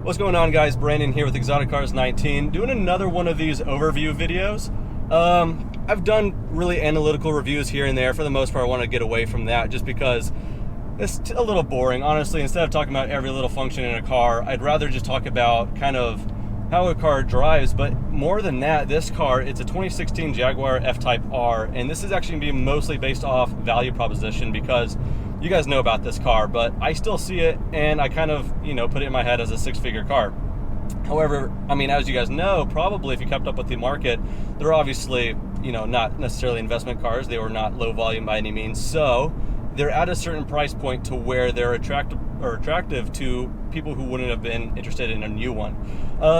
What's going on, guys? Brandon here with Exotic Cars 19, doing another one of these overview videos. I've done really analytical reviews here and there. For the most part, I want to get away from that just because it's a little boring. Honestly, instead of talking about every little function in a car, I'd rather just talk about kind of how a car drives. But more than that, this car, it's a 2016 Jaguar F-Type R, and this is actually going to be mostly based off value proposition because you guys know about this car, but I still see it and I kind of, put it in my head as a six-figure car. However, I mean, as you guys know, probably if you kept up with the market, they're obviously, not necessarily investment cars. They were not low volume by any means. So they're at a certain price point to where they're attractive to people who wouldn't have been interested in a new one.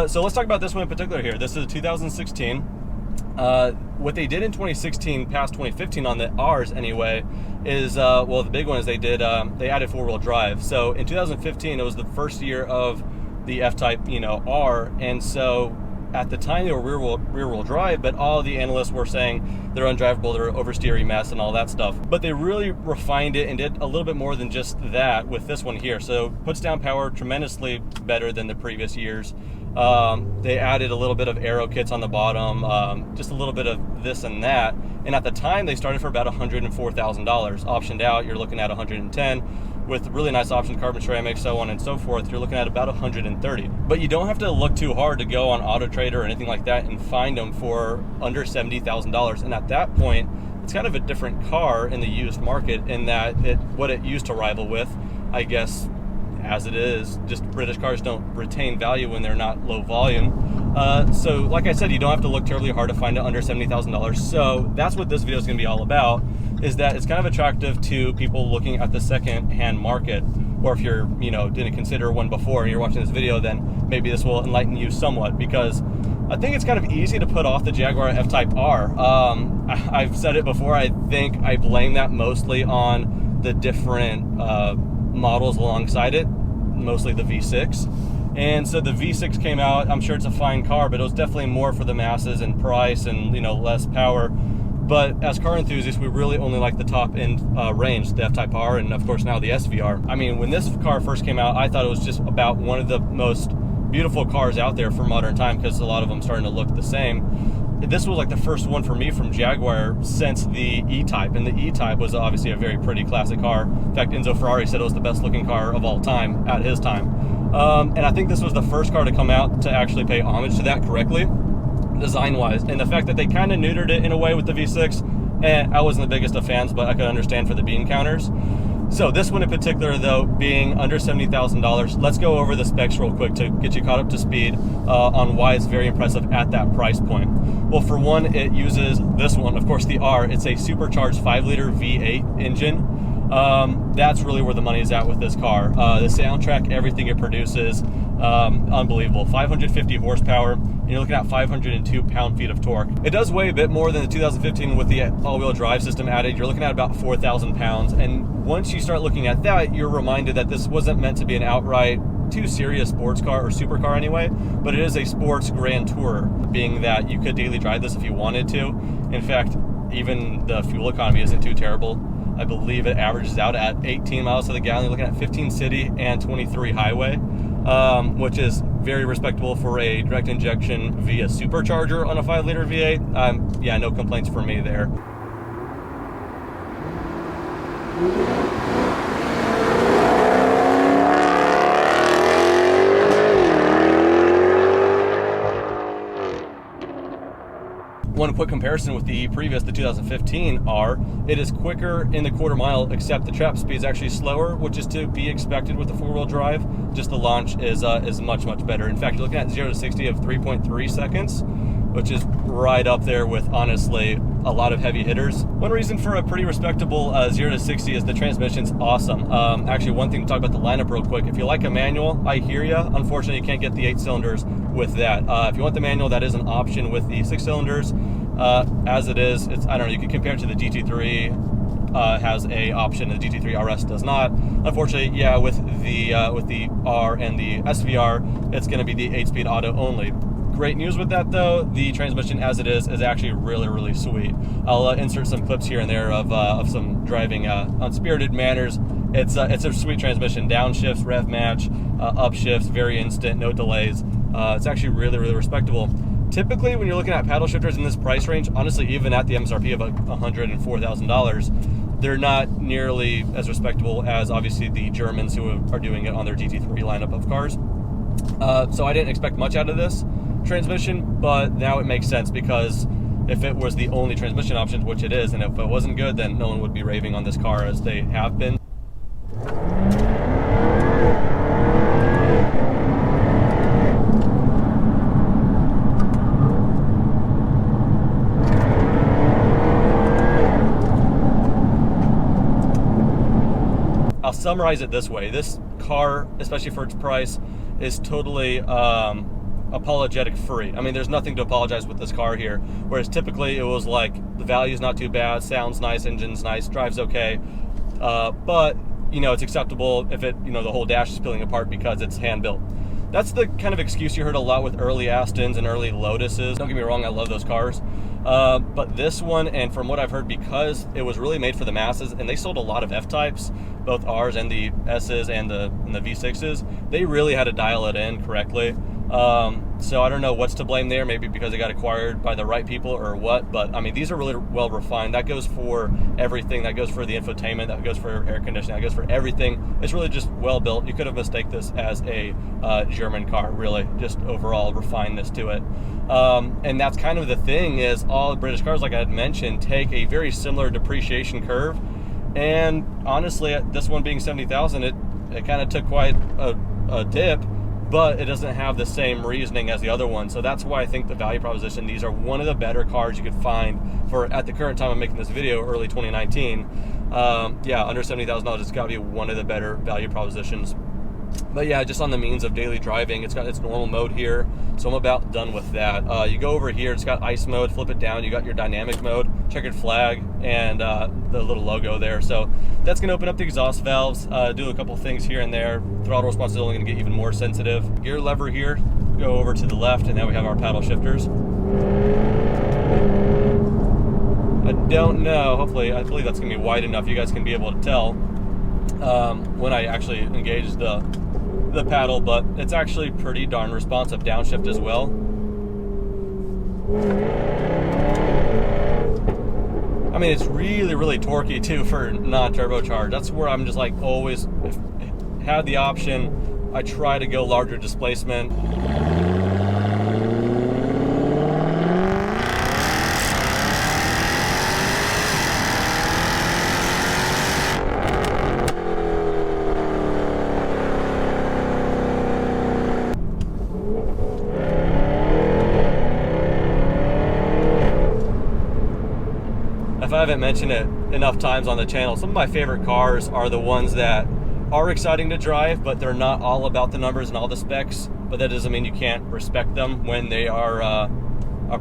So let's talk about this one in particular here. This is a 2016. What they did in 2016 past 2015 on the R's anyway is, the big one is they added four-wheel drive. So in 2015, it was the first year of the F-Type, R, and so at the time they were rear-wheel drive, but all the analysts were saying they're undrivable, they're oversteery mess and all that stuff. But they really refined it and did a little bit more than just that with this one here. So puts down power tremendously better than the previous years. They added a little bit of aero kits on the bottom, just a little bit of this and that. And at the time, they started for about $104,000. Optioned out, you're looking at $110,000. With really nice options, carbon ceramic, so on and so forth, you're looking at about $130,000. But you don't have to look too hard to go on Auto Trader or anything like that and find them for under $70,000. And at that point, it's kind of a different car in the used market in that what it used to rival with, I guess, as it is, just British cars don't retain value when they're not low volume. So like I said, you don't have to look terribly hard to find it under $70,000. So that's what this video is going to be all about, is that it's kind of attractive to people looking at the second-hand market. Or if you're, didn't consider one before and you're watching this video, then maybe this will enlighten you somewhat, because I think it's kind of easy to put off the Jaguar F-Type R. I've said it before, I think I blame that mostly on the different models alongside it, mostly the V6. And so the V6 came out. I'm sure it's a fine car, but it was definitely more for the masses in price and less power. But as car enthusiasts, we really only like the top end range, the F-Type R, and of course now the SVR. I mean, when this car first came out, I thought it was just about one of the most beautiful cars out there for modern time, because a lot of them starting to look the same. This was like the first one for me from Jaguar since the E-Type, and the E-Type was obviously a very pretty classic car. In fact, Enzo Ferrari said it was the best looking car of all time at his time. And I think this was the first car to come out to actually pay homage to that correctly, design-wise. And the fact that they kind of neutered it in a way with the V6, I wasn't the biggest of fans, but I could understand for the bean counters. So this one in particular, though, being under $70,000, let's go over the specs real quick to get you caught up to speed on why it's very impressive at that price point. Well, for one, it uses this one, of course, the R. It's a supercharged 5-liter V8 engine. That's really where the money is at with this car. The soundtrack, everything it produces, unbelievable. 550 horsepower, and you're looking at 502 pound-feet of torque. It does weigh a bit more than the 2015 with the all-wheel drive system added. You're looking at about 4,000 pounds, and once you start looking at that, you're reminded that this wasn't meant to be an outright too serious sports car or supercar anyway, but it is a sports grand tourer, being that you could daily drive this if you wanted to. In fact, even the fuel economy isn't too terrible. I believe it averages out at 18 miles to the gallon. You're looking at 15 city and 23 highway, which is very respectable for a direct injection via supercharger on a 5-liter V8. Yeah, no complaints for me there. One quick comparison with the previous, the 2015 R, it is quicker in the quarter mile, except the trap speed is actually slower, which is to be expected with the four-wheel drive. Just the launch is much, much better. In fact, you're looking at 0 to 60 of 3.3 seconds, which is right up there with, honestly, a lot of heavy hitters. One reason for a pretty respectable 0 to 60 is the transmission's awesome. Actually, one thing to talk about the lineup real quick. If you like a manual, I hear ya. Unfortunately, you can't get the 8 cylinders with that. If you want the manual, that is an option with the 6 cylinders. As it is, I don't know, you can compare it to the GT3, has a option, the GT3 RS does not. Unfortunately, yeah, with the R and the SVR, it's going to be the 8-speed auto only. Great news with that, though, the transmission as it is actually really, really sweet. I'll insert some clips here and there of some driving on Spirited Manners. It's a sweet transmission, downshifts, rev match, upshifts, very instant, no delays. It's actually really, really respectable. Typically, when you're looking at paddle shifters in this price range, honestly, even at the MSRP of $104,000, they're not nearly as respectable as obviously the Germans who are doing it on their GT3 lineup of cars. So I didn't expect much out of this transmission, but now it makes sense, because if it was the only transmission option, which it is, and if it wasn't good, then no one would be raving on this car as they have been. I'll summarize it this way. This car, especially for its price, is totally apologetic free. I mean, there's nothing to apologize with this car here, whereas typically it was like the value's not too bad, sounds nice, engine's nice, drives okay, but you know, it's acceptable if it, you know, the whole dash is peeling apart because it's hand built. That's the kind of excuse you heard a lot with early Astons and early Lotuses. Don't get me wrong, I love those cars. But this one, and from what I've heard, because it was really made for the masses, and they sold a lot of F-types, both Rs and the S's and the V6s, they really had to dial it in correctly. So I don't know what's to blame there, maybe because they got acquired by the right people or what, but I mean, these are really well refined. That goes for everything. That goes for the infotainment, that goes for air conditioning, that goes for everything. It's really just well built. You could have mistaken this as a German car, really, just overall refinedness to it. And that's kind of the thing, is all British cars, like I had mentioned, take a very similar depreciation curve. And honestly, this one being 70,000, it kind of took quite a dip, but it doesn't have the same reasoning as the other one. So that's why I think the value proposition, these are one of the better cars you could find for, at the current time I'm making this video, early 2019. Yeah, under $70,000, it's got to be one of the better value propositions. But yeah, just on the means of daily driving, it's got its normal mode here, so I'm about done with that. You go over here, it's got ice mode, flip it down, you got your dynamic mode, checkered flag, and the little logo there. So that's going to open up the exhaust valves, do a couple things here and there. Throttle response is only going to get even more sensitive. Gear lever here, go over to the left, and now we have our paddle shifters. I don't know, hopefully, I believe that's going to be wide enough you guys can be able to tell when I actually engage the paddle, but it's actually pretty darn responsive downshift as well. I mean, it's really, really torquey too for non-turbocharged. That's where I'm just like always, if had the option, I try to go larger displacement. If I haven't mentioned it enough times on the channel, some of my favorite cars are the ones that are exciting to drive, but they're not all about the numbers and all the specs, but that doesn't mean you can't respect them when they are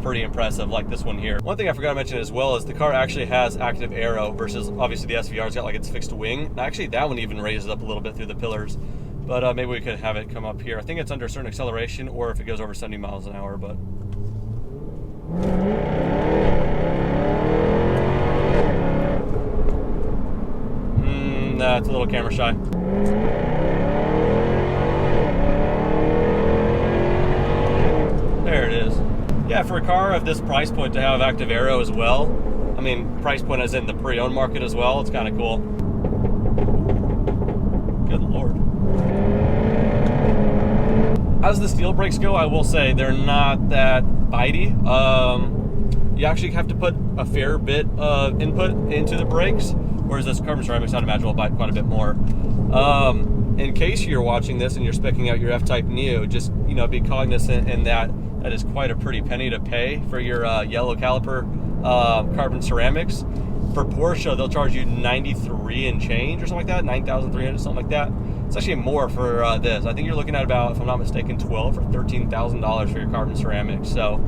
pretty impressive, like this one here. One thing I forgot to mention as well is the car actually has active aero versus obviously the SVR's got like its fixed wing. Now, actually, that one even raises up a little bit through the pillars, but maybe we could have it come up here. I think it's under a certain acceleration or if it goes over 70 miles an hour, but... Nah, it's a little camera shy. There it is. Yeah, for a car of this price point to have active aero as well, I mean, price point as in the pre-owned market as well, it's kind of cool. Good Lord. As the steel brakes go, I will say they're not that bitey. You actually have to put a fair bit of input into the brakes, whereas this carbon ceramics, I'd imagine, will bite quite a bit more. In case you're watching this and you're speccing out your F-Type Neo, just, you know, be cognizant in that that is quite a pretty penny to pay for your yellow caliper carbon ceramics. For Porsche, they'll charge you 93 and change or something like that, 9,300, something like that. It's actually more for this. I think you're looking at about, if I'm not mistaken, $12,000 or $13,000 for your carbon ceramics. So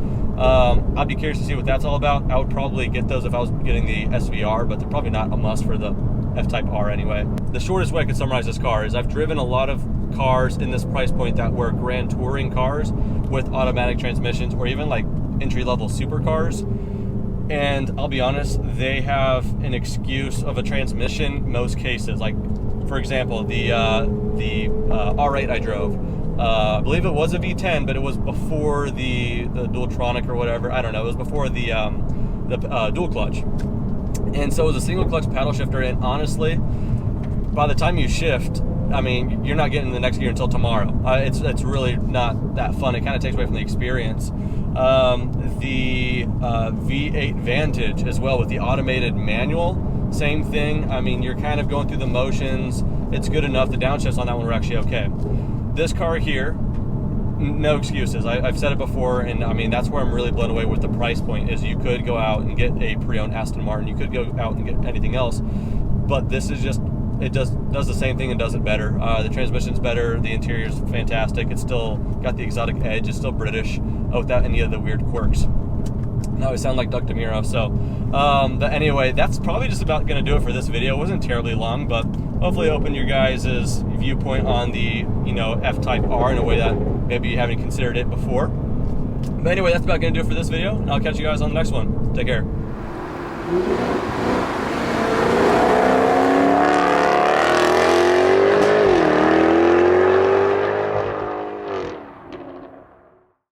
I'd be curious to see what that's all about. I would probably get those if I was getting the SVR, but they're probably not a must for the F-Type R anyway. The shortest way I could summarize this car is I've driven a lot of cars in this price point that were grand touring cars with automatic transmissions, or even like entry-level supercars. And I'll be honest, they have an excuse of a transmission most cases. Like for example, the R8 I drove, I believe it was a V10, but it was before the Dualtronic or whatever. I don't know. It was before the dual clutch, and so it was a single clutch paddle shifter. And honestly, by the time you shift, I mean, you're not getting the next gear until tomorrow. It's really not that fun. It kind of takes away from the experience. The V8 Vantage as well with the automated manual, same thing. I mean, you're kind of going through the motions. It's good enough. The downshifts on that one were actually okay. This car here, no excuses. I've said it before, and I mean, that's where I'm really blown away with the price point, is you could go out and get a pre-owned Aston Martin. You could go out and get anything else, but this is just, it does the same thing and does it better. The transmission's better, the interior's fantastic, it's still got the exotic edge, it's still British without any of the weird quirks. Now I sound like Doug DeMuro. So, but anyway, that's probably just about going to do it for this video. It wasn't terribly long, but hopefully open your guys' viewpoint on the, you know, F-Type R in a way that maybe you haven't considered it before. But anyway, that's about going to do it for this video, and I'll catch you guys on the next one. Take care.